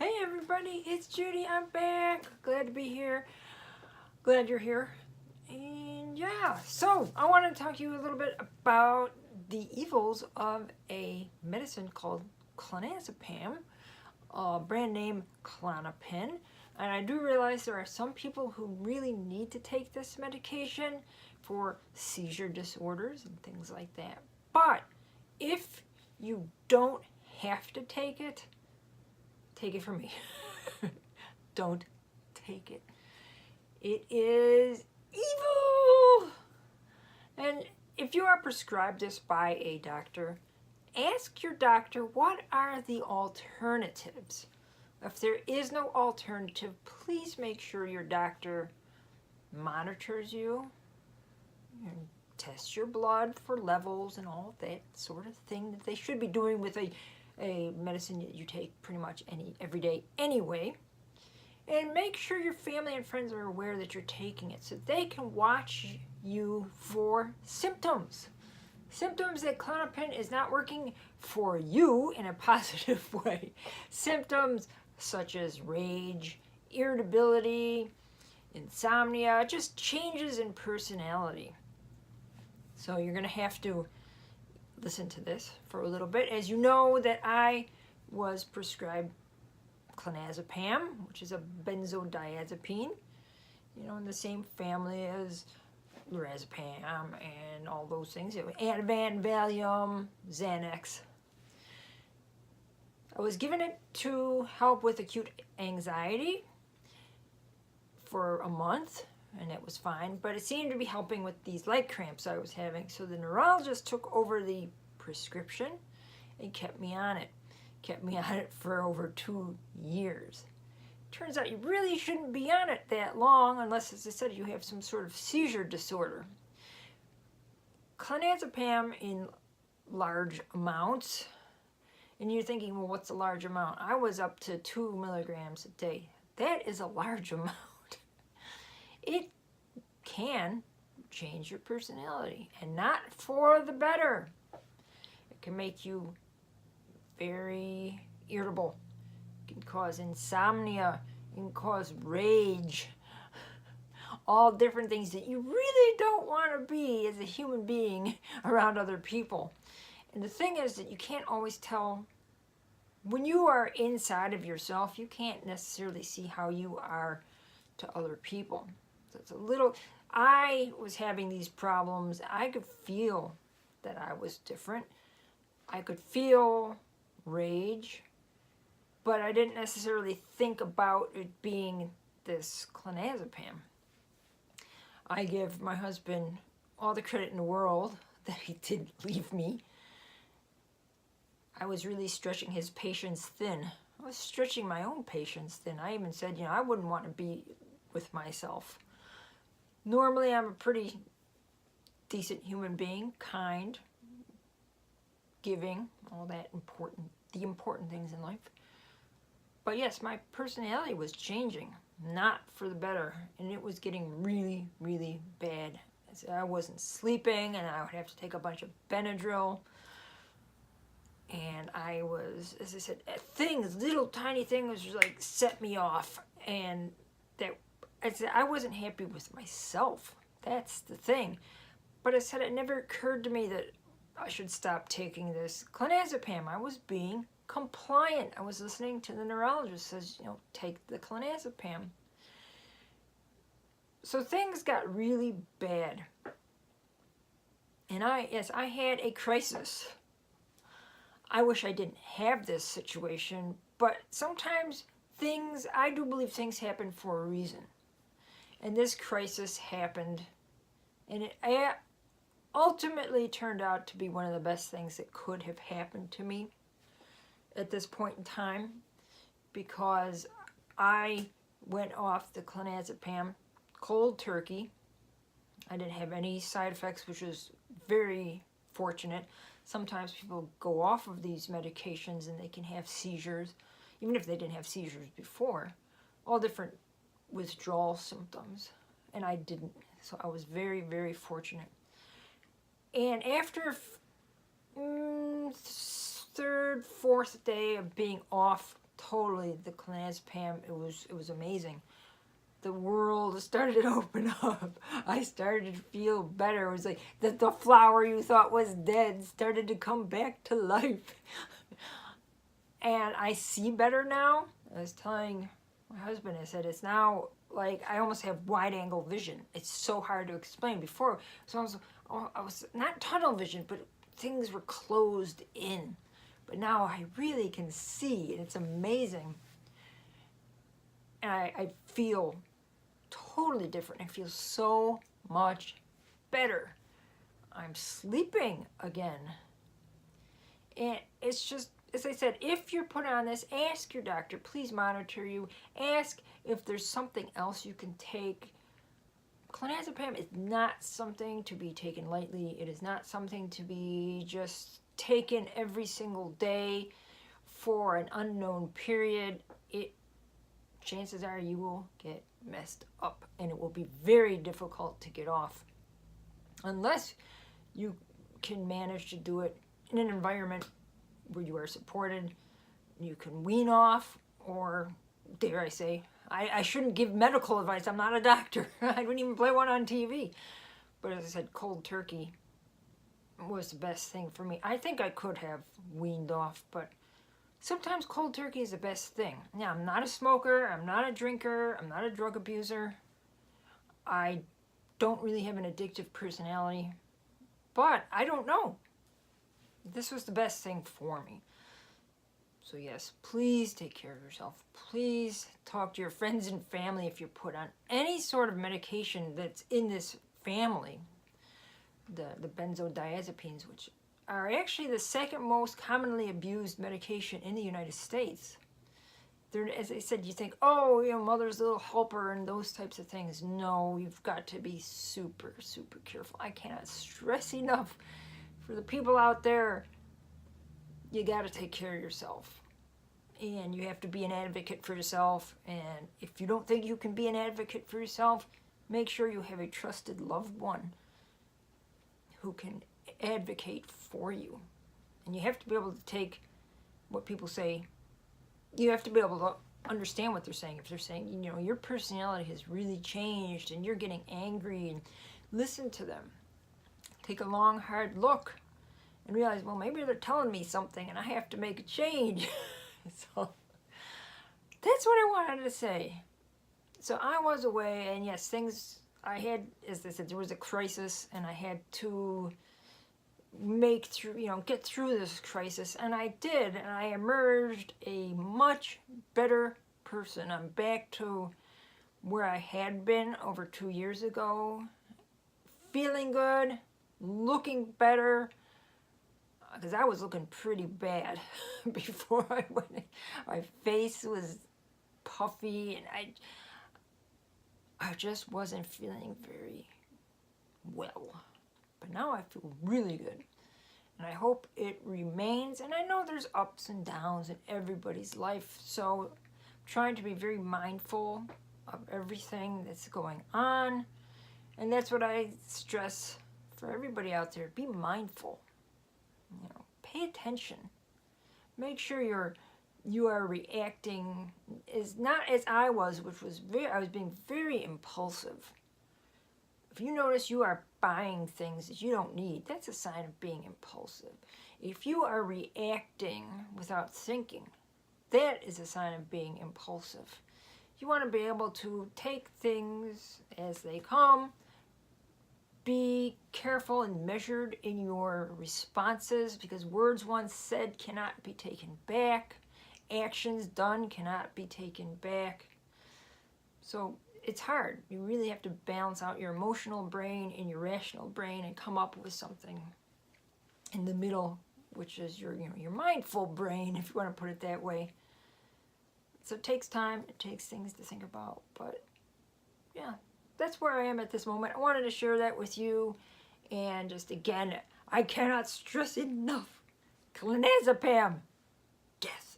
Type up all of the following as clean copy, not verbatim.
Hey everybody, it's Judy. I'm back. Glad to be here. Glad you're here. And yeah, so I want to talk to you a little bit about the evils of a medicine called Clonazepam, brand name Klonopin. And I do realize there are some people who really need to take this medication for seizure disorders and things like that. But if you don't have to take it from me. Don't take it. It is evil. And if you are prescribed this by a doctor, ask your doctor what are the alternatives. If there is no alternative, please make sure your doctor monitors you and tests your blood for levels and all that sort of thing that they should be doing with a medicine that you take pretty much every day anyway. And make sure your family and friends are aware that you're taking it so they can watch you for symptoms. Symptoms that Klonopin is not working for you in a positive way. Symptoms such as rage, irritability, insomnia, just changes in personality. So you're going to have to listen to this for a little bit. As you know that I was prescribed Clonazepam, which is a benzodiazepine, in the same family as lorazepam and all those things. Ativan, Valium, Xanax. I was given it to help with acute anxiety for a month, and it was fine, but it seemed to be helping with these leg cramps I was having. So the neurologist took over the prescription and kept me on it. Kept me on it for over 2 years. Turns out you really shouldn't be on it that long unless, as I said, you have some sort of seizure disorder. Clonazepam in large amounts, and you're thinking, well, what's a large amount? I was up to 2 milligrams a day. That is a large amount. It can change your personality, and not for the better. It can make you very irritable. It can cause insomnia. It can cause rage. All different things that you really don't want to be as a human being around other people. And the thing is that you can't always tell. When you are inside of yourself, you can't necessarily see how you are to other people. It's a little, I was having these problems. I could feel that I was different. I could feel rage, but I didn't necessarily think about it being this Clonazepam. I give my husband all the credit in the world that he didn't leave me. I was really stretching his patience thin. I was stretching my own patience thin. I even said, I wouldn't want to be with myself. Normally, I'm a pretty decent human being, kind, giving, all that the important things in life. But yes, my personality was changing, not for the better, and it was getting really, really bad. I wasn't sleeping, and I would have to take a bunch of Benadryl. And I was, as I said, little tiny things just like set me off, and that. I wasn't happy with myself. That's the thing. But I said it never occurred to me that I should stop taking this Clonazepam. I was being compliant. I was listening to the neurologist says, take the Clonazepam. So things got really bad. And I had a crisis. I wish I didn't have this situation, but sometimes I do believe things happen for a reason. And this crisis happened, and it ultimately turned out to be one of the best things that could have happened to me at this point in time, because I went off the Clonazepam cold turkey. I didn't have any side effects, which was very fortunate. Sometimes people go off of these medications and they can have seizures, even if they didn't have seizures before. All different withdrawal symptoms, and I didn't. So I was very, very fortunate. And after third, fourth day of being off totally the clonazepam. It was amazing. The world started to open up. I started to feel better. It was like the flower you thought was dead started to come back to life. And I see better now. I was telling my husband, I said, it's now like I almost have wide angle vision. It's so hard to explain. Before, so I was not tunnel vision, but things were closed in. But now I really can see, and it's amazing. And I feel totally different. I feel so much better. I'm sleeping again. And it's just, as I said, if you're put on this, ask your doctor. Please monitor you. Ask if there's something else you can take. Clonazepam is not something to be taken lightly. It is not something to be just taken every single day for an unknown period. Chances are you will get messed up, and it will be very difficult to get off unless you can manage to do it in an environment where you are supported. You can wean off, or dare I say, I shouldn't give medical advice. I'm not a doctor. I wouldn't even play one on TV. But as I said, cold turkey was the best thing for me. I think I could have weaned off, but sometimes cold turkey is the best thing. Now, I'm not a smoker, I'm not a drinker, I'm not a drug abuser. I don't really have an addictive personality, but I don't know. This was the best thing for me. So yes, please take care of yourself. Please talk to your friends and family if you're put on any sort of medication that's in this family. The Benzodiazepines, which are actually the second most commonly abused medication in the United States. They're, as I said, you think, oh, you know, mother's little helper and those types of things. No, you've got to be super, super careful. I cannot stress enough for the people out there, you got to take care of yourself. And you have to be an advocate for yourself. And if you don't think you can be an advocate for yourself, make sure you have a trusted loved one who can advocate for you. And you have to be able to take what people say. You have to be able to understand what they're saying. If they're saying, you know, your personality has really changed and you're getting angry, and listen to them. Take a long, hard look and realize, well, maybe they're telling me something and I have to make a change. So that's what I wanted to say. So I was away, and yes, things I had, as I said, there was a crisis, and I had to make through, you know, get through this crisis, and I did, and I emerged a much better person. I'm back to where I had been over 2 years ago, feeling good, looking better, because I was looking pretty bad before I went in. My face was puffy, and I just wasn't feeling very well. But now I feel really good, and I hope it remains. And I know there's ups and downs in everybody's life, so I'm trying to be very mindful of everything that's going on. And that's what I stress for everybody out there. Be mindful. You know, pay attention. Make sure you are reacting is not as I was, which was I was being very impulsive. If you notice you are buying things that you don't need, that's a sign of being impulsive. If you are reacting without thinking, that is a sign of being impulsive. You want to be able to take things as they come. Be careful and measured in your responses, because words once said cannot be taken back. Actions done cannot be taken back. So it's hard. You really have to balance out your emotional brain and your rational brain and come up with something in the middle, which is your mindful brain, if you want to put it that way. So it takes time. It takes things to think about. But yeah, that's where I am at this moment. I wanted to share that with you. And just again, I cannot stress enough. Clonazepam. Death.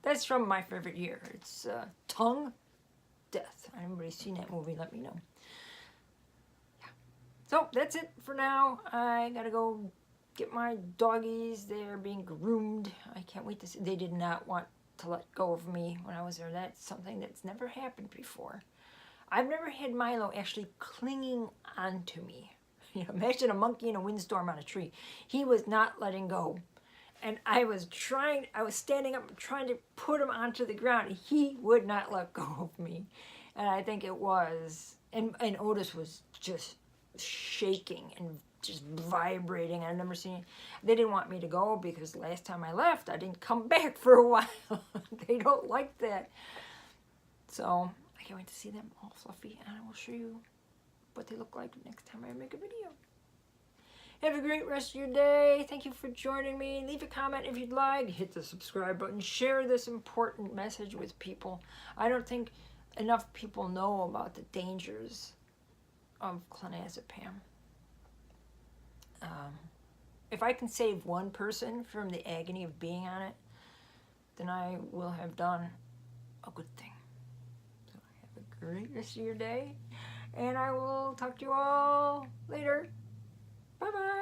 That's from my favorite year. It's Tongue. Death. Anybody seen that movie? Let me know. Yeah. So that's it for now. I gotta go get my doggies. They're being groomed. I can't wait to see. They did not want to let go of me when I was there. That's something that's never happened before. I've never had Milo actually clinging onto me. You know, imagine a monkey in a windstorm on a tree. He was not letting go. And I was standing up trying to put him onto the ground. He would not let go of me. And I think it was, and Otis was just shaking and just vibrating. I've never seen, they didn't want me to go because last time I left, I didn't come back for a while. They don't like that. So I can't wait to see them all fluffy, and I will show you what they look like next time I make a video. Have a great rest of your day. Thank you for joining me. Leave a comment if you'd like. Hit the subscribe button. Share this important message with people. I don't think enough people know about the dangers of clonazepam. If I can save one person from the agony of being on it, then I will have done a good thing. So have a great rest of your day, and I will talk to you all later. Bye-bye.